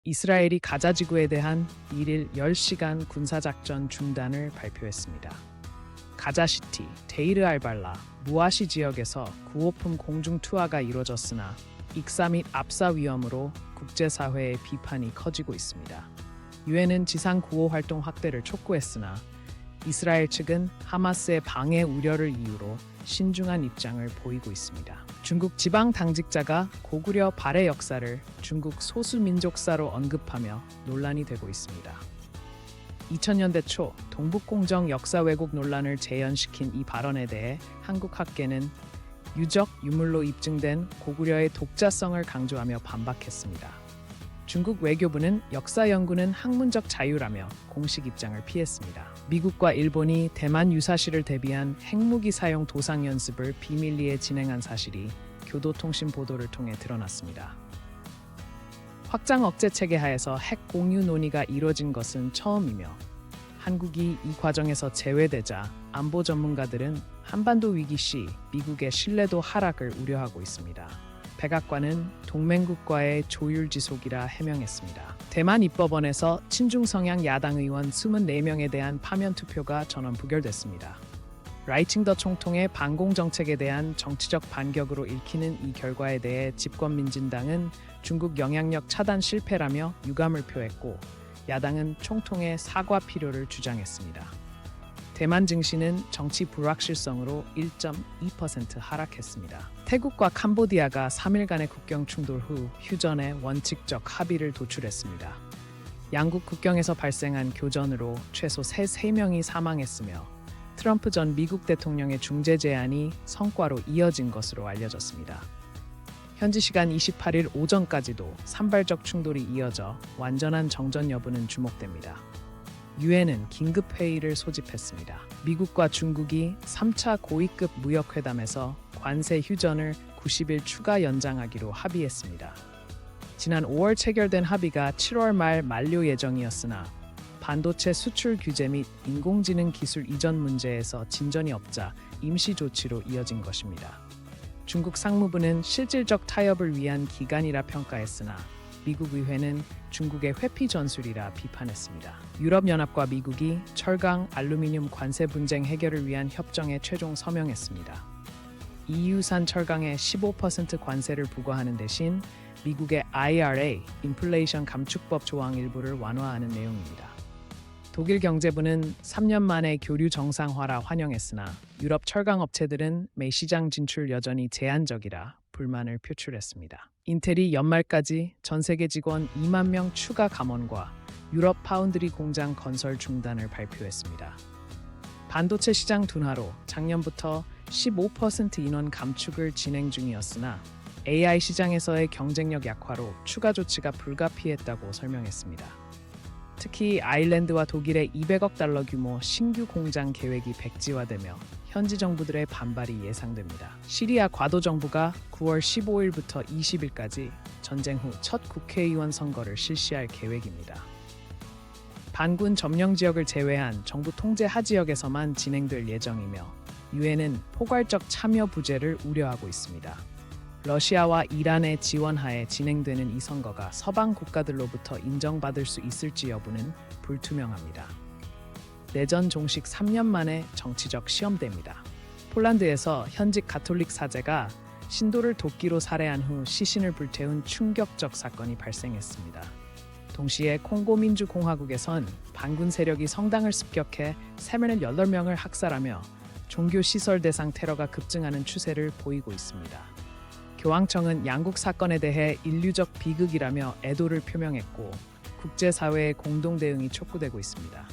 이스라엘이 가자 지구에 대한 일일 10시간 군사작전 중단을 발표했습니다. 가자시티, 데이르 알발라, 무아시 지역에서 구호품 공중 투하가 이뤄졌으나 익사 및 압사 위험으로 국제사회의 비판이 커지고 있습니다. 유엔은 지상 구호 활동 확대를 촉구했으나 이스라엘 측은 하마스의 방해 우려를 이유로 신중한 입장을 보이고 있습니다. 중국 지방 당직자가 고구려 발해 역사를 중국 소수민족사로 언급하며 논란이 되고 있습니다. 2000년대 초 동북공정 역사 왜곡 논란을 재현시킨 이 발언에 대해 한국 학계는 유적, 유물로 입증된 고구려의 독자성을 강조하며 반박했습니다. 중국 외교부는 역사 연구는 학문적 자유라며 공식 입장을 피했습니다. 미국과 일본이 대만 유사시를 대비한 핵무기 사용 도상 연습을 비밀리에 진행한 사실이 교도통신 보도를 통해 드러났습니다. 확장 억제 체계 하에서 핵 공유 논의가 이뤄진 것은 처음이며 한국이 이 과정에서 제외되자 안보 전문가들은 한반도 위기 시 미국의 신뢰도 하락을 우려하고 있습니다. 백악관은 동맹국과의 조율 지속이라 해명했습니다. 대만 입법원에서 친중 성향 야당 의원 24명에 대한 파면 투표가 전원 부결됐습니다. 라이칭더 총통의 반공 정책에 대한 정치적 반격으로 읽히는 이 결과에 대해 집권민진당은 중국 영향력 차단 실패라며 유감을 표했고 야당은 총통의 사과 필요를 주장했습니다. 대만 증시는 정치 불확실성으로 1.2% 하락했습니다. 태국과 캄보디아가 3일간의 국경 충돌 후 휴전의 원칙적 합의를 도출했습니다. 양국 국경에서 발생한 교전으로 최소 3명이 사망했으며 트럼프 전 미국 대통령의 중재 제안이 성과로 이어진 것으로 알려졌습니다. 현지 시간 28일 오전까지도 산발적 충돌이 이어져 완전한 정전 여부는 주목됩니다. 유엔은 긴급회의를 소집했습니다. 미국과 중국이 3차 고위급 무역회담에서 관세 휴전을 90일 추가 연장하기로 합의했습니다. 지난 5월 체결된 합의가 7월 말 만료 예정이었으나 반도체 수출 규제 및 인공지능 기술 이전 문제에서 진전이 없자 임시 조치로 이어진 것입니다. 중국 상무부는 실질적 타협을 위한 기간이라 평가했으나 미국 의회는 중국의 회피 전술이라 비판했습니다. 유럽연합과 미국이 철강, 알루미늄 관세 분쟁 해결을 위한 협정에 최종 서명했습니다. EU산 철강에 15% 관세를 부과하는 대신 미국의 IRA, 인플레이션 감축법 조항 일부를 완화하는 내용입니다. 독일 경제부는 3년 만에 교류 정상화라 환영했으나 유럽 철강 업체들은 매 시장 진출 여전히 제한적이라 불만을 표출했습니다. 인텔이 연말까지 전 세계 직원 2만 명 추가 감원과 유럽 파운드리 공장 건설 중단을 발표했습니다. 반도체 시장 둔화로 작년부터 15% 인원 감축을 진행 중이었으나 AI 시장에서의 경쟁력 약화로 추가 조치가 불가피했다고 설명했습니다. 특히 아일랜드와 독일의 200억 달러 규모 신규 공장 계획이 백지화되며 현지 정부들의 반발이 예상됩니다. 시리아 과도 정부가 9월 15일부터 20일까지 전쟁 후 첫 국회의원 선거를 실시할 계획입니다. 반군 점령 지역을 제외한 정부 통제 하지역에서만 진행될 예정이며 유엔은 포괄적 참여 부재를 우려하고 있습니다. 러시아와 이란의 지원하에 진행되는 이 선거가 서방 국가들로부터 인정받을 수 있을지 여부는 불투명합니다. 내전 종식 3년 만에 정치적 시험대입니다. 폴란드에서 현직 가톨릭 사제가 신도를 도끼로 살해한 후 시신을 불태운 충격적 사건이 발생했습니다. 동시에 콩고 민주공화국에선 반군 세력이 성당을 습격해 38명을 학살하며 종교시설 대상 테러가 급증하는 추세를 보이고 있습니다. 교황청은 양국 사건에 대해 인류적 비극이라며 애도를 표명했고 국제사회의 공동 대응이 촉구되고 있습니다.